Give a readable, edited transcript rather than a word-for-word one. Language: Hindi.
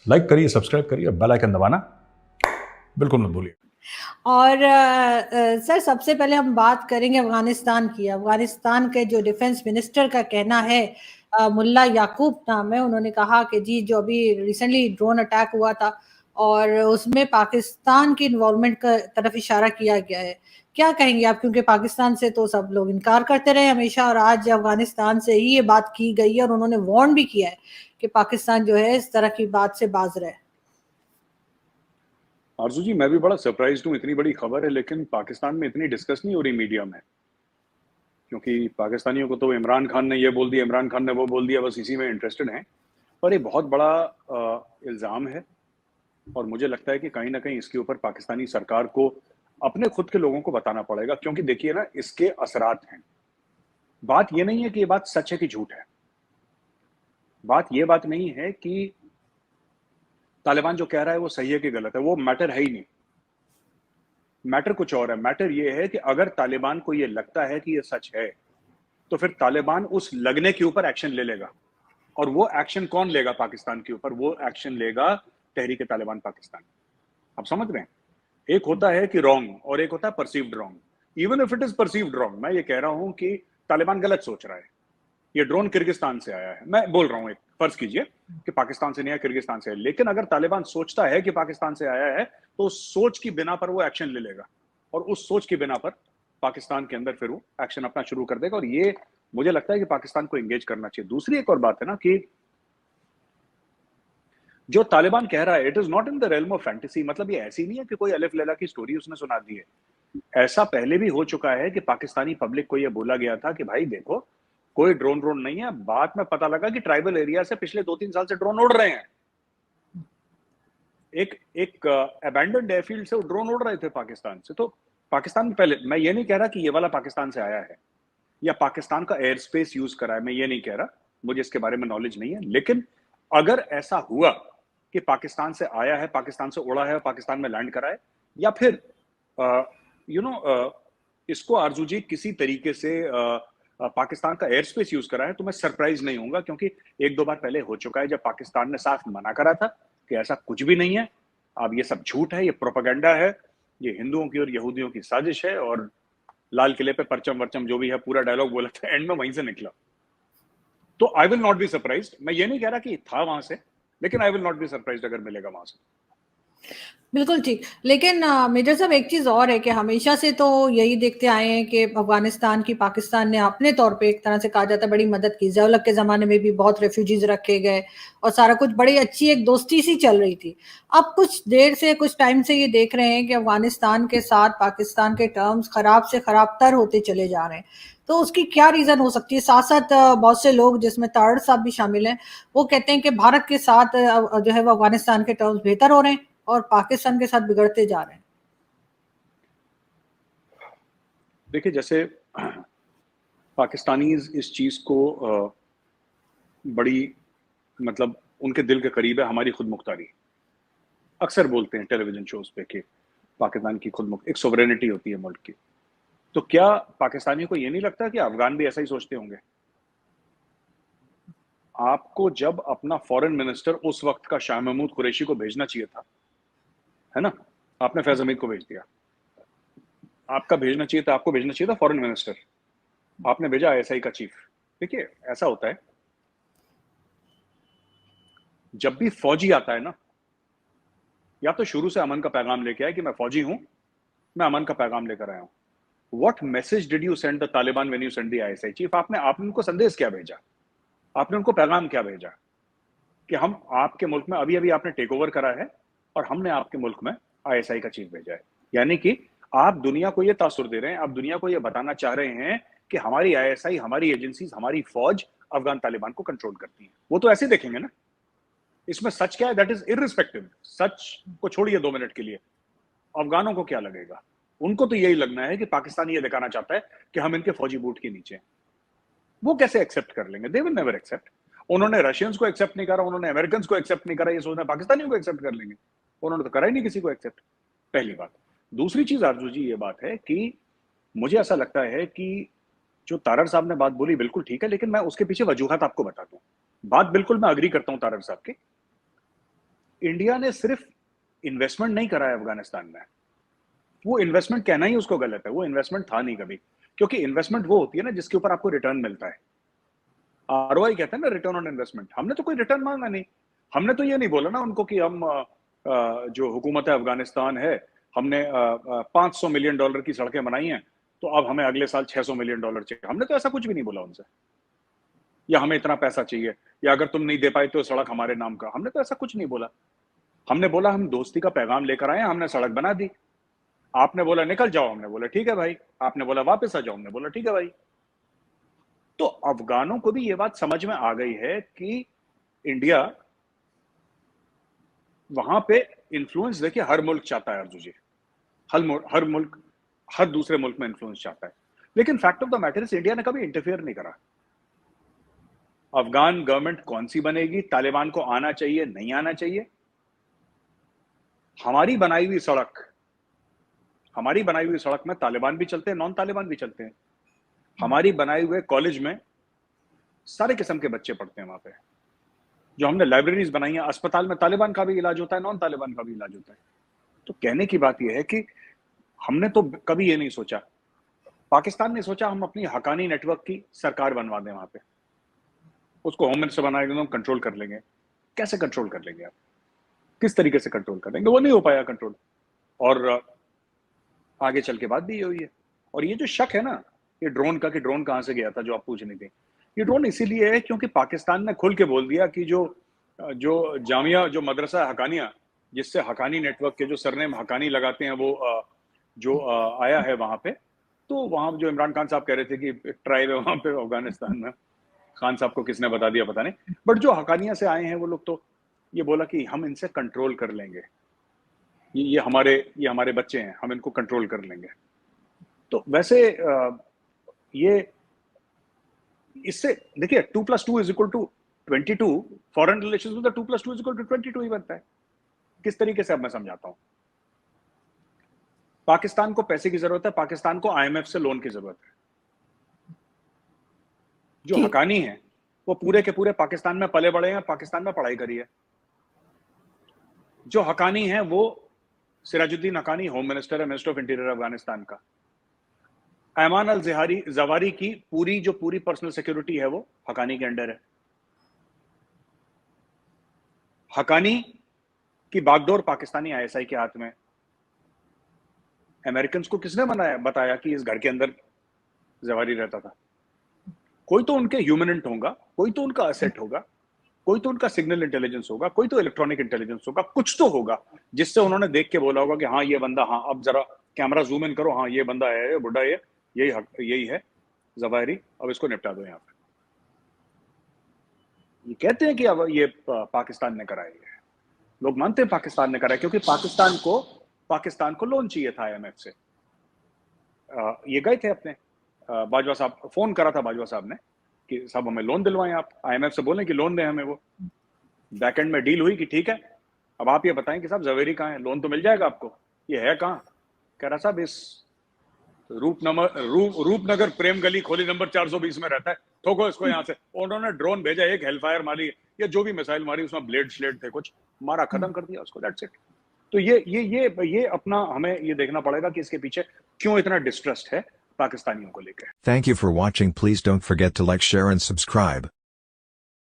लाइक करिए, सब्सक्राइब करिए, बेल आइकन दबाना बिल्कुल मत भूलिए। और सर, सबसे पहले हम बात करेंगे अफगानिस्तान की। अफगानिस्तान के जो डिफेंस मिनिस्टर का कहना है, मुल्ला याकूब नाम है, उन्होंने कहा कि जी जो अभी रिसेंटली ड्रोन अटैक हुआ था और उसमें पाकिस्तान की इन्वॉल्वमेंट का तरफ इशारा किया गया है। क्या कहेंगे आप, क्योंकि पाकिस्तान से तो सब लोग इनकार करते रहे हमेशा, और आज अफगानिस्तान से ही ये बात की गई है और उन्होंने वार्न भी किया है कि पाकिस्तान जो है इस तरह की बात से बाज रहे। आरजू जी, मैं भी बड़ा सरप्राइज हूँ। इतनी बड़ी खबर है लेकिन पाकिस्तान में इतनी डिस्कस नहीं हो रही मीडिया में, क्योंकि पाकिस्तानियों को तो इमरान खान ने ये बोल दिया, इमरान खान ने वो बोल दिया, बस इसी में इंटरेस्टेड हैं। पर ये बहुत बड़ा इल्ज़ाम है और मुझे लगता है कि कहीं ना कहीं इसके ऊपर पाकिस्तानी सरकार को अपने खुद के लोगों को बताना पड़ेगा, क्योंकि देखिए ना, इसके असरात हैं। बात ये नहीं है कि ये बात सच है कि झूठ है। बात नहीं है कि तालिबान जो कह रहा है वो सही है कि गलत है, वो मैटर है ही नहीं। मैटर कुछ और है। मैटर ये है कि अगर तालिबान को ये लगता है कि ये सच है, तो फिर तालिबान उस लगने के ऊपर एक्शन ले लेगा। और वो एक्शन कौन लेगा पाकिस्तान के ऊपर? वो एक्शन लेगा तहरीक तालिबान पाकिस्तान। आप समझ रहे हैं? एक होता है कि रॉन्ग और एक होता है perceived wrong. Even if it is perceived wrong, मैं ये कह रहा हूं कि तालिबान गलत सोच रहा है। ये ड्रोन किर्गिस्तान से आया है, मैं बोल रहा हूं, एक फर्ज कीजिए कि पाकिस्तान से नहीं आया, किर्गिस्तान से है। लेकिन अगर तालिबान सोचता है कि पाकिस्तान से आया है, तो उस सोच की बिना पर वो एक्शन ले लेगा और उस सोच की बिना पर पाकिस्तान के अंदर फिर वो एक्शन अपना शुरू कर देगा। और ये मुझे लगता है कि पाकिस्तान को एंगेज करना चाहिए। दूसरी एक और बात है ना कि जो तालिबान कह रहा है, it is not in the realm of fantasy. मतलब ये ऐसी नहीं है कि कोई अलिफ लैला की स्टोरी उसने सुना दी है। ऐसा पहले भी हो चुका है कि पाकिस्तानी पब्लिक को यह बोला गया था कि भाई देखो, कोई ड्रोन नहीं है। बाद में पता लगा कि ट्राइबल एरिया से पिछले 2-3 साल से ड्रोन उड़ रहे हैं। एक एक अबैंडन्ड एयरफील्ड से ड्रोन उड़ रहे थे पाकिस्तान से। तो पाकिस्तान में पहले, मैं ये नहीं कह रहा कि ये वाला पाकिस्तान से आया है या पाकिस्तान का एयर स्पेस यूज करा है, मैं ये नहीं कह रहा, मुझे इसके बारे में नॉलेज नहीं है। लेकिन अगर ऐसा हुआ कि पाकिस्तान से आया है, पाकिस्तान से उड़ा है, पाकिस्तान में लैंड करा है, या फिर यू नो इसको आरजू जी किसी तरीके से पाकिस्तान का एयर स्पेस यूज करा है, तो मैं सरप्राइज नहीं होऊंगा, क्योंकि एक दो बार पहले हो चुका है जब पाकिस्तान ने साफ मना करा था कि ऐसा कुछ भी नहीं है, अब ये सब झूठ है, ये प्रोपेगेंडा है, ये हिंदुओं की और यहूदियों की साजिश है। और लाल किले पे परचम वर्चम जो भी है, पूरा डायलॉग बोला था, एंड में वहीं से निकला। तो I will not be surprised. मैं ये नहीं कह रहा कि था वहां से, लेकिन I will not be surprised अगर मिलेगा वहां से। बिल्कुल ठीक। लेकिन मेजर साहब, एक चीज़ और है कि हमेशा से तो यही देखते आए हैं कि अफगानिस्तान की पाकिस्तान ने अपने तौर पे, एक तरह से कहा जाता है, बड़ी मदद की। ज़िया-उल-हक के ज़माने में भी बहुत रेफ्यूजीज रखे गए और सारा कुछ बड़ी अच्छी एक दोस्ती सी चल रही थी। अब कुछ देर से, कुछ टाइम से ये देख रहे हैं कि अफगानिस्तान के साथ पाकिस्तान के टर्म्स खराब से खराब तर होते चले जा रहे हैं। तो उसकी क्या रीज़न हो सकती है? साथ साथ बहुत से लोग, जिसमें तारड़ साहब भी शामिल हैं, वो कहते हैं कि भारत के साथ जो है वो अफगानिस्तान के टर्म्स बेहतर हो रहे हैं और पाकिस्तान के साथ बिगड़ते जा रहे हैं। देखिए, जैसे पाकिस्तानी इस चीज को बड़ी, मतलब उनके दिल के करीब है हमारी खुद मुख्तारी। अक्सर बोलते हैं टेलीविजन शोज पे कि पाकिस्तान की खुद एक सोवरेनिटी होती है मुल्क की। तो क्या पाकिस्तानियों को ये नहीं लगता कि अफगान भी ऐसा ही सोचते होंगे? आपको जब अपना फॉरेन मिनिस्टर उस वक्त का शाह महमूद कुरैशी को भेजना चाहिए था, है ना, आपने फैज हमीद को भेज दिया। आपका भेजना चाहिए था, आपको भेजना चाहिए था फॉरेन मिनिस्टर, आपने भेजा आईएसआई का चीफ। देखिए, ऐसा होता है, जब भी फौजी आता है ना, या तो शुरू से अमन का पैगाम लेके आए कि मैं फौजी हूं, मैं अमन का पैगाम लेकर आया हूं। What message did you send the Taliban when you send the ISI chief? आपने उनको संदेश क्या भेजा? आपने उनको पैगाम क्या भेजा कि हम आपके मुल्क में, अभी अभी आपने टेक ओवर करा है और हमने आपके मुल्क में आईएसआई का चीफ भेजा है। यानी कि आप दुनिया को ये तासुर दे रहे हैं, आप दुनिया को ये बताना चाह रहे हैं कि हमारी आईएसआई, हमारी एजेंसीज, हमारी फौज अफगान तालिबान को कंट्रोल करती है। वो तो ऐसे देखेंगे ना। इसमें सच क्या है, दैट इज इररिस्पेक्टिव। सच को छोड़िए 2 मिनट के लिए, अफगानों को क्या लगेगा? उनको तो यही लगना है कि पाकिस्तान ये दिखाना चाहता है कि हम इनके फौजी बूट के नीचे हैं। वो कैसे एक्सेप्ट कर लेंगे? They will never accept. उन्होंने रशियंस को एक्सेप्ट नहीं करा, उन्होंने अमेरिकन को एक्सेप्ट नहीं करा, ये सोचना पाकिस्तानियों को एक्सेप्ट कर लेंगे? उन्होंने तो करा ही नहीं किसी को एक्सेप्ट। पहली बात। दूसरी चीज आरजू जी, ये बात है कि मुझे ऐसा लगता है कि जो तारड़ साहब ने बात बोली बिल्कुल ठीक है, लेकिन मैं उसके पीछे वजूहत आपको बताता हूँ। बात बिल्कुल मैं अग्री करता हूँ तारड़ साहब की, इंडिया ने सिर्फ इन्वेस्टमेंट नहीं करा है अफगानिस्तान में, वो इन्वेस्टमेंट कहना ही उसको गलत है, वो इन्वेस्टमेंट था नहीं कभी, क्योंकि इन्वेस्टमेंट वो होती है ना जिसके ऊपर आपको रिटर्न मिलता है। आरओआई कहते हैं ना, रिटर्न ऑन इन्वेस्टमेंट। हमने तो कोई रिटर्न मांगा नहीं, हमने तो ये नहीं बोला ना उनको कि हम जो हुकूमत अफगानिस्तान है, हमने $500 मिलियन की सड़कें बनाई हैं, तो अब हमें अगले साल $600 मिलियन चाहिए। हमने तो ऐसा कुछ भी नहीं बोला उनसे, या हमें इतना पैसा चाहिए, या अगर तुम नहीं दे पाए तो सड़क हमारे नाम का। हमने तो ऐसा कुछ नहीं बोला। हमने बोला हम दोस्ती का पैगाम लेकर आए, हमने सड़क बना दी। आपने बोला निकल जाओ, हमने बोला ठीक है भाई। आपने बोला वापस आ जाओ, हमने बोला ठीक है भाई। तो अफगानों को भी ये बात समझ में आ गई है कि इंडिया वहां पे इन्फ्लुएंस, देखिए हर मुल्क चाहता है अर्जु जी, हर मुल्क हर दूसरे मुल्क में इन्फ्लुएंस चाहता है, लेकिन fact of the matter is India ने कभी इंटरफेयर नहीं करा। अफगान गवर्नमेंट कौन सी बनेगी, तालिबान को आना चाहिए नहीं आना चाहिए, हमारी बनाई हुई सड़क में तालिबान भी चलते हैं, नॉन तालिबान भी चलते हैं। हमारी बनाए हुए कॉलेज में सारे किस्म के बच्चे पढ़ते हैं वहां पे। जो हमने लाइब्रेरीज बनाई हैं, अस्पताल में तालिबान का भी इलाज होता है, नॉन तालिबान का भी इलाज होता है। तो कहने की बात यह है कि हमने तो कभी ये नहीं सोचा, पाकिस्तान ने सोचा हम अपनी हकानी नेटवर्क की सरकार बनवा दें वहां पे, उसको होम मिनिस्टर बना के कंट्रोल कर लेंगे। कैसे कंट्रोल कर लेंगे आप, किस तरीके से कंट्रोल कर लेंगे? वो नहीं हो पाया कंट्रोल, और आगे चल के बात भी ये हुई है। और ये जो शक है ना ये ड्रोन का, कि ड्रोन कहां से गया था, जो आप पूछ नहीं थे, ये ड्रोन इसीलिए है क्योंकि पाकिस्तान ने खुल के बोल दिया कि जो जामिया, जो मदरसा हकानिया, जिससे हकानी नेटवर्क के जो सरनेम हकानी लगाते हैं, वो जो आया है वहां पे। तो वहां जो इमरान खान साहब कह रहे थे कि ट्राइब है वहां पे अफगानिस्तान में, खान साहब को किसने बता दिया पता नहीं, बट जो हकानिया से आए हैं वो लोग तो ये बोला कि हम इनसे कंट्रोल कर लेंगे, ये हमारे बच्चे हैं, हम इनको कंट्रोल कर लेंगे। तो वैसे ये इससे देखिए 2+2=22, फॉरेन रिलेशंस में तो 2+2=22 ही बनता है। किस तरीके से अब मैं समझाता हूं, पाकिस्तान को पैसे की जरूरत है, पाकिस्तान को आईएमएफ से लोन की जरूरत है। जो हकानी है वो पूरे के पूरे पाकिस्तान में पले बड़े हैं, पाकिस्तान में पढ़ाई करी है। जो हकानी है वो सिराजुद्दीन हकानी होम मिनिस्टर है, मिनिस्टर ऑफ इंटीरियर अफगानिस्तान का। ऐमान अल जवारी की पूरी पर्सनल सिक्योरिटी है वो हकानी के अंडर है। हकानी की बागडोर पाकिस्तानी आईएसआई के हाथ में। अमेरिकन को किसने बताया कि इस घर के अंदर जवारी रहता था? कोई तो उनके ह्यूमनेंट होगा, कोई तो उनका असेट होगा, कोई तो उनका सिग्नल इंटेलिजेंस होगा, कोई तो इलेक्ट्रॉनिक इंटेलिजेंस होगा, कुछ तो होगा जिससे उन्होंने देख के बोला होगा कि हाँ ये बंदा, हाँ अब जरा कैमरा जूम इन करो, हाँ ये बंदा है, बुढ़ा यही है जवारी, अब इसको निपटा दो यहाँ पे। ये कहते हैं कि अब ये पाकिस्तान ने कराई है, लोग मानते हैं पाकिस्तान ने कराई, क्योंकि पाकिस्तान को लोन चाहिए था आईएमएफ से। ये गए थे अपने बाजवा साहब, फोन करा था बाजवा साहब ने कि साहब हमें लोन दिलवाएं, आप आईएमएफ से बोलें कि लोन दें हमें। वो बैकएंड में डील हुई कि ठीक है, अब आप ये बताएं कि साहब जवेरी कहाँ है, लोन तो मिल जाएगा आपको। ये है कहाँ? कह रहा साहब इस रूपनगर प्रेम गली खोली नंबर 420 में रहता है, ठोको इसको यहाँ से। उन्होंने ड्रोन भेजा, एक हेलफायर मारी या जो भी मिसाइल मारी, उसमें ब्लेड थे, कुछ मारा, खत्म कर दिया उसको, दैट्स इट। तो ये अपना हमें ये देखना पड़ेगा कि इसके पीछे क्यों इतना डिस्ट्रस्ट है पाकिस्तानियों को लेकर। Thank you for watching. Please don't forget to like, share and subscribe.